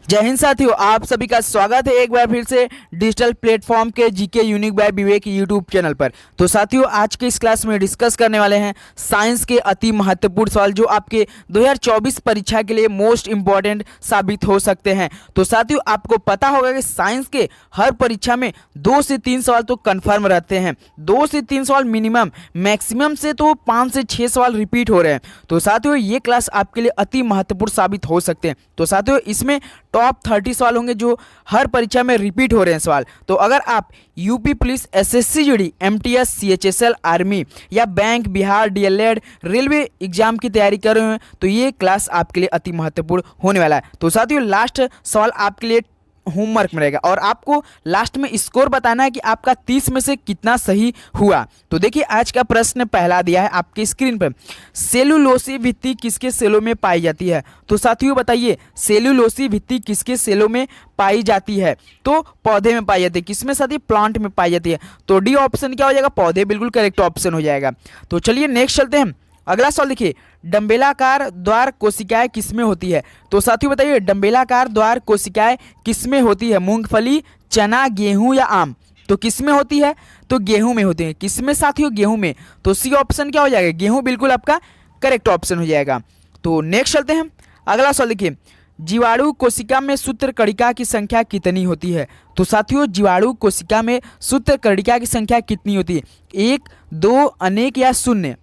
जय हिंद साथियों, आप सभी का स्वागत है एक बार फिर से डिजिटल प्लेटफॉर्म के जीके यूनिक बाय विवेक यूट्यूब चैनल पर। तो साथियों, आज के इस क्लास में डिस्कस करने वाले हैं साइंस के अति महत्वपूर्ण सवाल जो आपके 2024 परीक्षा के लिए मोस्ट इंपॉर्टेंट साबित हो सकते हैं। तो साथियों, आपको पता होगा कि साइंस के हर परीक्षा में 2 से 3 सवाल तो कन्फर्म रहते हैं, 2 से 3 सवाल मिनिमम, मैक्सिमम से तो 5 से 6 सवाल रिपीट हो रहे हैं। तो साथियों, ये क्लास आपके लिए अति महत्वपूर्ण साबित हो सकते हैं। तो साथियों, इसमें टॉप 30 सवाल होंगे जो हर परीक्षा में रिपीट हो रहे हैं सवाल। तो अगर आप UP police, SSC GD, MTS, CHSL, army या bank, Bihar, DElEd, railway exam की तैयारी कर रहे हैं तो ये क्लास आपके लिए अति महत्वपूर्ण होने वाला है। तो साथियों, लास्ट सवाल आपके लिए होमवर्क में रहेगा और आपको लास्ट में स्कोर बताना है कि आपका 30 में से कितना सही हुआ। तो देखिए, आज का प्रश्न पहला दिया है आपकी स्क्रीन पर। सेलुलोसी भित्ति किसके सेलों में पाई जाती है? तो साथियों बताइए, सेलुलोसी भित्ति किसके सेलों में पाई जाती है? तो पौधे में पाई जाती है। किसमें साथी? प्लांट में पाई जाती है। तो डी ऑप्शन क्या हो जाएगा? पौधे, बिल्कुल करेक्ट ऑप्शन हो जाएगा। तो चलिए नेक्स्ट चलते हैं। अगला सवाल देखिए, डंबेलाकार द्वार कोशिकाएं किसमें होती है? तो साथियों बताइए, डंबेलाकार द्वार कोशिकाएं किसमें होती है? मूंगफली, चना, गेहूं या आम? तो किसमें होती है? तो गेहूं में होती है। किसमें साथियों? गेहूं में। तो सी ऑप्शन क्या हो जाएगा? गेहूं, बिल्कुल आपका करेक्ट ऑप्शन हो जाएगा। तो नेक्स्ट चलते हैं। अगला सवाल देखिए, जीवाणु कोशिका में सूत्रकणिका की संख्या कितनी होती है? तो साथियों, जीवाणु कोशिका में सूत्रकणिका की संख्या कितनी होती है? 1, 2, अनेक या शून्य?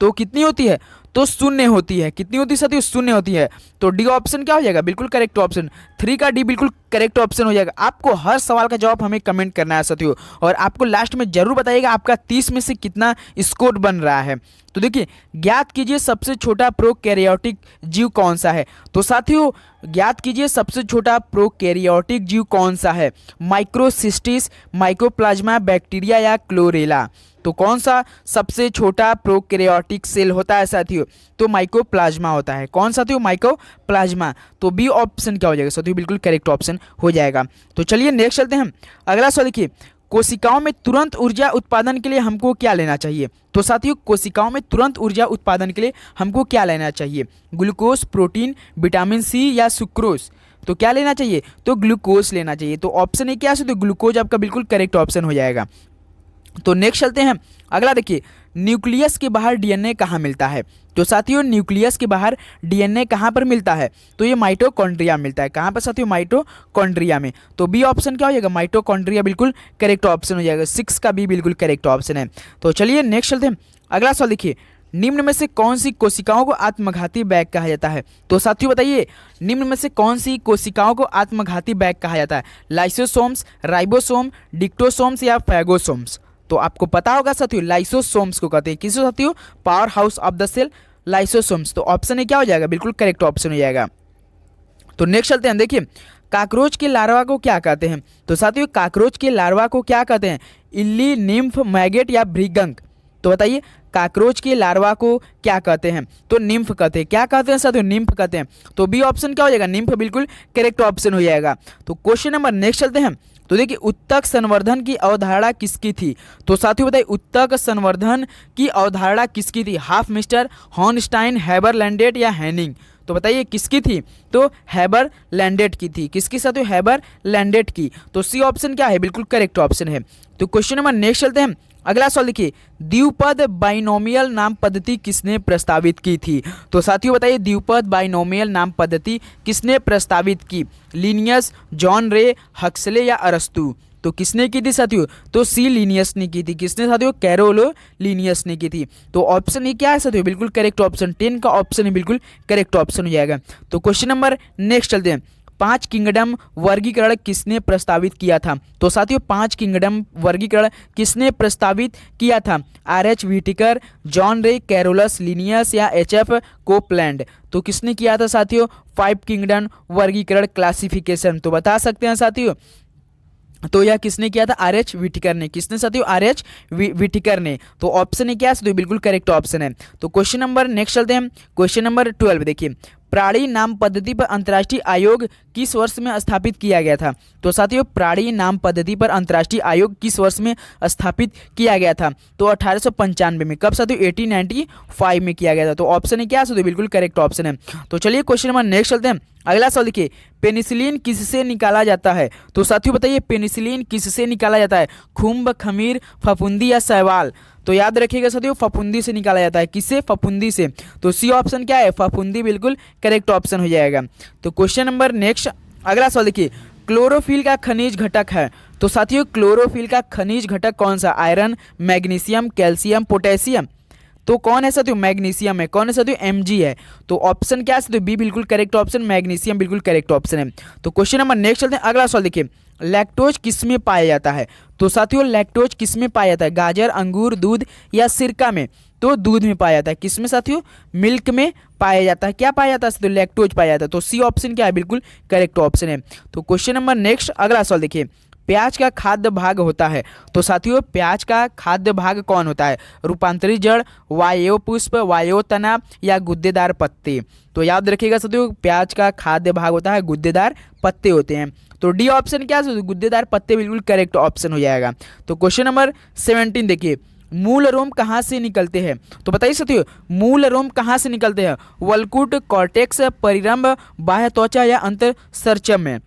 तो कितनी होती है? तो शून्य होती है। कितनी होती है साथियों? शून्य होती है। तो डी ऑप्शन क्या हो जाएगा? बिल्कुल करेक्ट ऑप्शन, 3 का डी बिल्कुल करेक्ट ऑप्शन हो जाएगा। आपको हर सवाल का जवाब हमें कमेंट करना है साथियों, और आपको लास्ट में जरूर बताइएगा आपका 30 में से कितना स्कोर बन रहा है। तो देखिए, ज्ञात कीजिए सबसे छोटा प्रोकैरियोटिक जीव कौन सा है? तो साथियों, ज्ञात कीजिए सबसे छोटा प्रोकैरियोटिक जीव कौन सा है? माइक्रोसिस्टिस, माइकोप्लाज्मा, बैक्टीरिया या क्लोरेला? तो कौन सा सबसे छोटा प्रोकैरियोटिक सेल होता है साथियों? तो माइकोप्लाज्मा होता है। कौन साथियों? माइकोप्लाज्मा। तो बी ऑप्शन क्या हो जाएगा साथियों? बिल्कुल करेक्ट ऑप्शन हो जाएगा। तो चलिए नेक्स्ट चलते हैं। अगला सवाल देखिए, कोशिकाओं में तुरंत ऊर्जा उत्पादन के लिए हमको क्या लेना चाहिए? तो साथियों, कोशिकाओं में तुरंत ऊर्जा उत्पादन के लिए हमको क्या लेना चाहिए? ग्लूकोज, प्रोटीन, विटामिन सी या सुक्रोज? तो क्या लेना चाहिए? तो ग्लूकोज लेना चाहिए। तो ऑप्शन ए क्या है? तो ग्लूकोज आपका बिल्कुल करेक्ट ऑप्शन हो जाएगा। तो नेक्स्ट चलते हैं। अगला देखिए, न्यूक्लियस के बाहर डीएनए कहाँ मिलता है? तो साथियों, न्यूक्लियस के बाहर डीएनए कहाँ पर मिलता है? तो ये माइटोकॉन्ड्रिया मिलता है। कहाँ पर साथियों? माइटोकॉन्ड्रिया में। तो बी ऑप्शन क्या हो जाएगा? माइटोकॉन्ड्रिया, बिल्कुल करेक्ट ऑप्शन हो जाएगा। 6 का बी बिल्कुल करेक्ट ऑप्शन है। तो चलिए नेक्स्ट चलते हैं। अगला सवाल देखिए, निम्न में से कौन सी कोशिकाओं को आत्मघाती बैग कहा जाता है? तो साथियों बताइए, निम्न में से कौन सी कोशिकाओं को आत्मघाती बैग कहा जाता है? लाइसोसोम्स, राइबोसोम, डिक्टोसोम्स या फैगोसोम्स? तो आपको पता होगा साथियों, लाइसोसोम्स को कहते हैं। किसको साथियों? Powerhouse of the cell, lysosomes. तो ऑप्शन ए क्या हो जाएगा? बिल्कुल करेक्ट ऑप्शन हो जाएगा। तो नेक्स्ट चलते हैं। देखिए, काकरोच के लार्वा को क्या कहते हैं? तो साथियों, काकरोच के लार्वा को क्या कहते हैं? इल्ली, निम्फ, मैगेट या भृगंक? तो बताइए, काकरोच के लार्वा को क्या कहते हैं? तो निम्फ कहते हैं। क्या कहते हैं साथियों? निम्फ कहते हैं। तो बी ऑप्शन क्या हो जाएगा? निम्फ, बिल्कुल करेक्ट ऑप्शन हो जाएगा। तो क्वेश्चन नंबर नेक्स्ट चलते हैं। तो देखिए, उत्तक संवर्धन की अवधारणा किसकी थी? तो साथियों बताइए, उत्तक संवर्धन की अवधारणा किसकी थी? हाफ मिस्टर, हॉर्नस्टाइन, हैबर लैंडेट या हैनिंग? तो बताइए किसकी थी? तो हैबर लैंडेट की थी। किसकी साथियों? हैबर लैंडेट की। तो सी ऑप्शन क्या है? बिल्कुल करेक्ट ऑप्शन है। तो क्वेश्चन नंबर नेक्स्ट चलते हैं। अगला सवाल देखिए, द्विपद बाइनोमियल नाम पद्धति किसने प्रस्तावित की थी? तो साथियों बताइए, द्विपद बाइनोमियल नाम पद्धति किसने प्रस्तावित की? लिनियस, जॉन रे, हक्सले या अरस्तु? तो किसने की थी साथियों? तो सी लिनियस ने की थी। किसने साथियों? कैरोलो लिनियस ने की थी। तो ऑप्शन ये क्या है साथियों? बिल्कुल करेक्ट ऑप्शन, 10 का ऑप्शन है, बिल्कुल करेक्ट ऑप्शन हो जाएगा। तो क्वेश्चन नंबर नेक्स्ट चलते हैं। 5 किंगडम वर्गीकरण किसने प्रस्तावित किया था? तो साथियों, 5 किंगडम वर्गीकरण किसने प्रस्तावित किया था? R H. Whittaker, John Ray, Carolus Linnaeus या एच.एफ. कोपलैंड? तो किसने किया था साथियों 5 किंगडम वर्गीकरण क्लासिफिकेशन? तो बता सकते हैं साथियों, तो यह किसने किया था? आर.एच. व्हिटेकर ने। किसने साथियों? आर.एच. व्हिटेकर ने। तो ऑप्शन है क्या साथियों? बिल्कुल करेक्ट ऑप्शन है। तो क्वेश्चन नंबर नेक्स्ट चलते हैं। क्वेश्चन नंबर 12 देखिए, प्राणी नाम पद्धति पर अंतर्राष्ट्रीय आयोग किस वर्ष में स्थापित किया गया था? तो साथियों प्राणी नाम पद्धति पर अंतर्राष्ट्रीय आयोग किस वर्ष में स्थापित किया गया था? तो 1895 में। कब साथियों? 1895 में किया गया था। तो ऑप्शन है क्या साथियों? बिल्कुल करेक्ट ऑप्शन है। तो चलिए क्वेश्चन नंबर नेक्स्ट चलते हैं। अगला सवाल देखिए, पेनिसिलिन किससे निकाला जाता है? तो साथियों बताइए पेनिसिलिन किससे निकाला जाता है? खुम्ब, खमीर, फफूंदी या शैवाल? तो याद रखिएगा साथियों फफूंदी से निकाला जाता है। किससे? फफूंदी से। तो सी ऑप्शन क्या है? फफूंदी बिल्कुल करेक्ट ऑप्शन हो जाएगा। तो क्वेश्चन नंबर नेक्स्ट अगला सवाल देखिए, क्लोरोफिल का खनिज घटक है। तो साथियों क्लोरोफिल का खनिज घटक कौन सा? Iron, magnesium, calcium, potassium? तो कौन है साथियों? मैग्नीशियम है। कौन है साथियों? Mg है। तो ऑप्शन क्या है साथियों? बी बिल्कुल करेक्ट ऑप्शन, मैग्नीशियम बिल्कुल करेक्ट ऑप्शन है। तो क्वेश्चन नंबर नेक्स्ट चलते हैं। अगला सवाल देखिए, लैक्टोज किस में पाया जाता है? तो साथियों लैक्टोज किस में पाया जाता है? गाजर, अंगूर, दूध या सिरका में? तो दूध में पाया जाता है। किस में साथियों? मिल्क में पाया जाता है। क्या पाया जाता है साथियों? लैक्टोज पाया जाता है। तो सी ऑप्शन क्या है? बिल्कुल करेक्ट ऑप्शन है। तो क्वेश्चन नंबर नेक्स्ट अगला सवाल देखिए, प्याज का खाद्य भाग होता है। तो साथियों प्याज का खाद्य भाग कौन होता है? रूपांतरित जड़, वायु पुष्प, वायु तना या गुद्देदार पत्ते? तो याद रखिएगा साथियों प्याज का खाद्य भाग होता है गुद्देदार पत्ते होते हैं। तो डी ऑप्शन क्या है? गुद्देदार पत्ते बिल्कुल करेक्ट ऑप्शन हो जाएगा। तो क्वेश्चन नंबर 17 देखिए, मूल रोम कहाँ से निकलते हैं? तो बताइए साथियों मूल रोम कहाँ से निकलते हैं? वल्कुट, कॉर्टेक्स, परिरंभ, बाह्य त्वचा या अंतःसंरचना में?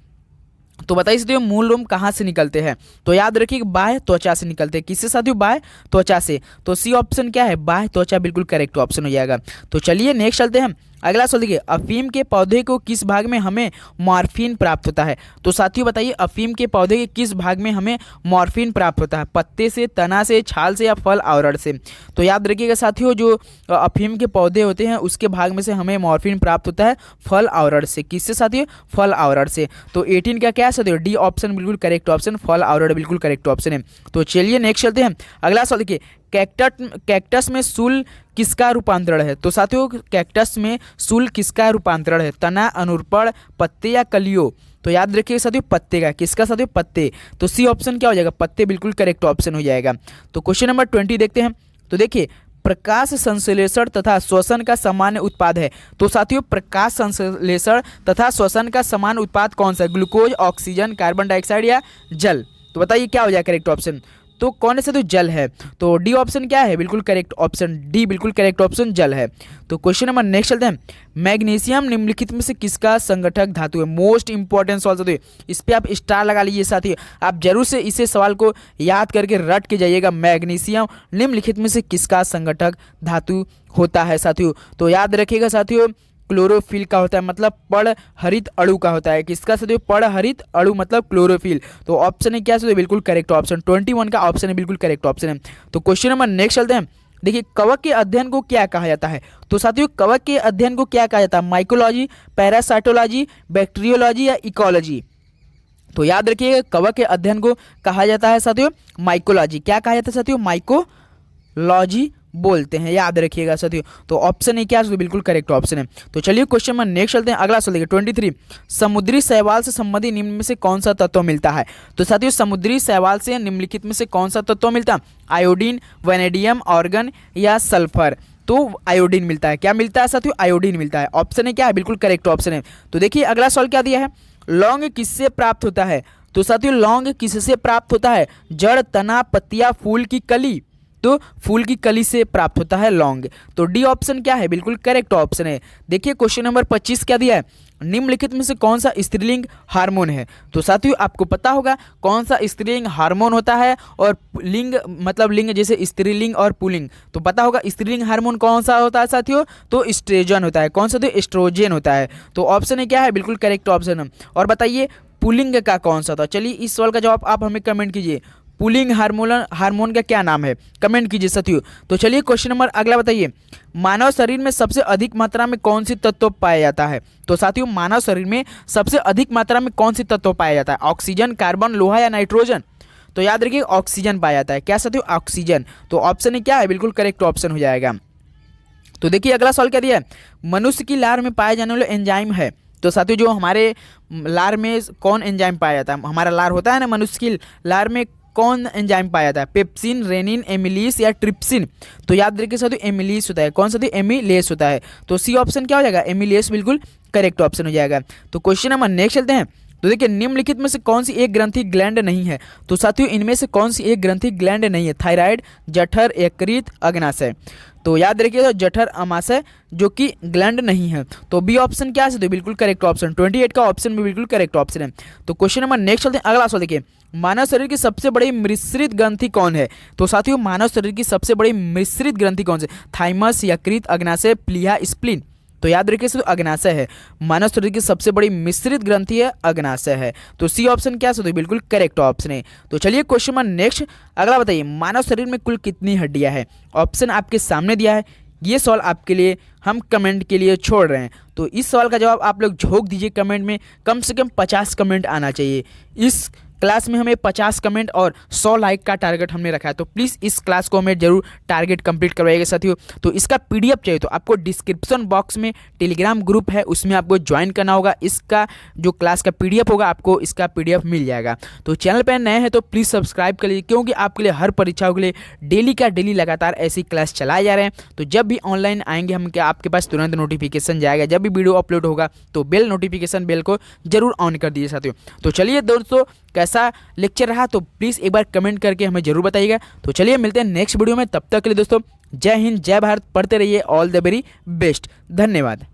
तो बताइए साथियों मूल रोम कहाँ से निकलते हैं? तो याद रखिए बाह्य त्वचा से निकलते हैं। किससे साथियों? बाह्य त्वचा से। तो सी ऑप्शन क्या है? बाह्य त्वचा बिल्कुल करेक्ट ऑप्शन हो जाएगा। तो चलिए नेक्स्ट चलते हैं। अगला सवाल देखिए, अफीम के पौधे को किस भाग में हमें मॉर्फिन प्राप्त होता है? तो साथियों बताइए अफीम के पौधे के किस भाग में हमें मॉर्फिन प्राप्त होता है? पत्ते से, तना से, छाल से या फल आवरण से? तो याद रखिएगा साथियों जो अफीम के पौधे होते हैं उसके भाग में से हमें मॉर्फिन प्राप्त होता है फल आवरण से। किससे साथियों? फल आवरण से। तो 18 का क्या है साथियों? डी ऑप्शन बिल्कुल करेक्ट ऑप्शन, फल आवरण बिल्कुल करेक्ट ऑप्शन है। तो चलिए नेक्स्ट चलते हैं। अगला सवाल देखिए, कैक्टस में सूल किसका रूपांतरण है? तो साथियों कैक्टस में सूल किसका रूपांतरण है? तना, अनुर्पण, पत्ते या कलियों? तो याद रखिए साथियों पत्ते का। किसका साथियों? पत्ते। तो सी ऑप्शन क्या हो जाएगा? पत्ते बिल्कुल करेक्ट ऑप्शन हो जाएगा। तो क्वेश्चन नंबर 20 देखते हैं। तो देखिए प्रकाश संश्लेषण तथा श्वसन का सामान्य उत्पाद है। तो साथियों प्रकाश संश्लेषण तथा श्वसन का सामान्य उत्पाद कौन सा है? ग्लूकोज, ऑक्सीजन, कार्बन डाइऑक्साइड या जल? तो बताइए क्या हो जाएगा करेक्ट ऑप्शन? तो कौन सा तो जल है। तो डी ऑप्शन क्या है? बिल्कुल करेक्ट ऑप्शन, डी बिल्कुल करेक्ट ऑप्शन जल है। तो क्वेश्चन नंबर नेक्स्ट चलते हैं। मैग्नीशियम निम्नलिखित में से किसका संगठक धातु है? मोस्ट इंपॉर्टेंट सवाल साथियों, इस पे आप स्टार लगा लीजिए साथियों। आप जरूर से इसे सवाल को याद करके रट के जाइएगा। मैग्नीशियम निम्नलिखित में से किसका संगठक धातु होता है साथियों? तो याद रखिएगा साथियों क्लोरोफिल का होता है, मतलब पड़ हरित अणु का होता है। किसका साथियों? पड़ हरित अणु मतलब क्लोरोफिल। तो ऑप्शन है क्या साथियों? बिल्कुल करेक्ट ऑप्शन, 21 का ऑप्शन है बिल्कुल करेक्ट ऑप्शन है। तो क्वेश्चन नंबर नेक्स्ट चलते हैं। देखिए कवक के अध्ययन को क्या कहा जाता है? तो साथियों कवक के अध्ययन को क्या कहा जाता है? माइकोलॉजी, पैरासाइटोलॉजी, बैक्टीरियोलॉजी या इकोलॉजी? तो याद रखिएगा कवक के अध्ययन को कहा जाता है साथियों माइकोलॉजी। क्या कहा जाता है साथियों? माइकोलॉजी बोलते हैं, याद रखिएगा साथियों। तो ऑप्शन है क्या? बिल्कुल करेक्ट ऑप्शन है। तो चलिए क्वेश्चन नंबर नेक्स्ट चलते हैं। अगला सवाल देखिए 23, समुद्री शैवाल से संबंधित निम्न में से कौन सा तत्व मिलता है? तो साथियों समुद्री शैवाल से निम्नलिखित में से कौन सा तत्व मिलता है? आयोडीन, वैनेडियम, ऑर्गन या सल्फर? तो आयोडीन मिलता है। क्या मिलता है साथियों? आयोडीन मिलता है। ऑप्शन है क्या है? बिल्कुल करेक्ट ऑप्शन है। तो देखिए अगला सवाल क्या दिया है, लौंग किससे प्राप्त होता है? तो साथियों लौंग किससे प्राप्त होता है? जड़, तना, पत्तियां, फूल की कली? तो फूल की कली से प्राप्त होता है लौंग। तो डी ऑप्शन क्या है? बिल्कुल करेक्ट ऑप्शन है। देखिए क्वेश्चन नंबर 25 क्या दिया है, निम्नलिखित में से कौन सा स्त्रीलिंग हार्मोन है? तो साथियों आपको पता होगा कौन सा स्त्रीलिंग हार्मोन होता है, और लिंग मतलब लिंग जैसे स्त्रीलिंग और पुल्लिंग, तो पता होगा स्त्रीलिंग हार्मोन कौन सा होता है साथियों? तो एस्ट्रोजन होता है। कौन सा? तो एस्ट्रोजन होता है। तो ऑप्शन है क्या है? बिल्कुल करेक्ट ऑप्शन है। और बताइए पुल्लिंग का कौन सा था? चलिए इस सवाल का जवाब आप हमें कमेंट कीजिए। पुलिंग हार्मोन का क्या नाम है? कमेंट कीजिए साथियों। तो चलिए क्वेश्चन नंबर अगला बताइए, मानव शरीर में सबसे अधिक मात्रा में कौन सी तत्व पाया जाता है? तो साथियों मानव शरीर में सबसे अधिक मात्रा में कौन सी तत्व पाया जाता है? ऑक्सीजन, कार्बन, लोहा या नाइट्रोजन? तो याद रखिए ऑक्सीजन पाया जाता है। क्या साथियों? ऑक्सीजन। तो ऑप्शन है क्या है? बिल्कुल करेक्ट ऑप्शन हो जाएगा। तो देखिए अगला सवाल क्या दिया है, मनुष्य की लार में पाए जाने वाले एंजाइम है। तो साथियों जो हमारे लार में कौन एंजाइम पाया जाता है? हमारा लार होता है ना, मनुष्य की लार में कौन एंजाइम पाया जाता है? पेप्सिन, रेनिन, एमिलीस या ट्रिप्सिन? तो याद रखिए साथियों एमिलीस होता है। कौन सा? एमिलेस होता है। तो सी ऑप्शन क्या हो जाएगा? एमिलेस बिल्कुल करेक्ट ऑप्शन हो जाएगा। तो क्वेश्चन नंबर नेक्स्ट चलते हैं। तो देखिए निम्नलिखित में से कौन सी एक ग्रंथि ग्लैंड नहीं है? तो साथियों इनमें से कौन सी एक ग्रंथि ग्लैंड नहीं है? थायराइड, जठर, यकृत, अग्नाशय। तो याद रखिएगा जठर, अमाशय जो कि ग्लैंड नहीं है। तो बी ऑप्शन क्या है? तो बिल्कुल करेक्ट ऑप्शन 28 का ऑप्शन भी बिल्कुल करेक्ट ऑप्शन है। तो क्वेश्चन नंबर नेक्स्ट चलते हैं। अगला सवाल देखिए, मानव शरीर की सबसे बड़ी मिश्रित ग्रंथि कौन है? तो साथियों मानव शरीर की सबसे बड़ी मिश्रित ग्रंथि कौन सी? थाइमस, यकृत, अग्नाशय, प्लीहा, स्प्लीन। तो याद रखिए तो अग्नाशय है। मानव शरीर की सबसे बड़ी मिश्रित ग्रंथि है अग्नाशय है। तो सी ऑप्शन क्या है? तो बिल्कुल करेक्ट ऑप्शन है। तो चलिए क्वेश्चन नंबर नेक्स्ट अगला बताइए, मानव शरीर में कुल कितनी हड्डियां हैं? ऑप्शन आपके सामने दिया है। ये सवाल आपके लिए हम कमेंट के लिए छोड़ रहे हैं। तो इस सवाल का जवाब आप लोग झोंक दीजिए कमेंट में। कम से कम 50 कमेंट आना चाहिए। इस क्लास में हमें 50 कमेंट और 100 लाइक का टारगेट हमने रखा है। तो प्लीज़ इस क्लास को हमें जरूर टारगेट कंप्लीट करवाइएगा साथियों। तो इसका पीडीएफ चाहिए तो आपको डिस्क्रिप्शन बॉक्स में टेलीग्राम ग्रुप है, उसमें आपको ज्वाइन करना होगा। इसका जो क्लास का पीडीएफ होगा आपको इसका पीडीएफ मिल जाएगा। तो चैनल पर नए हैं तो प्लीज़ सब्सक्राइब कर लीजिए, क्योंकि आपके लिए हर परीक्षाओं के लिए डेली का डेली लगातार ऐसी क्लास चलाए जा रहे हैं। तो जब भी ऑनलाइन आएंगे हम क्या आपके पास तुरंत नोटिफिकेशन जाएगा। जब भी वीडियो अपलोड होगा तो बेल नोटिफिकेशन बेल को जरूर ऑन कर दीजिए साथियों। तो चलिए दोस्तों कैसा लेक्चर रहा तो प्लीज़ एक बार कमेंट करके हमें जरूर बताइएगा। तो चलिए मिलते हैं नेक्स्ट वीडियो में, तब तक के लिए दोस्तों जय हिंद, जय भारत, पढ़ते रहिए। All the very best. धन्यवाद।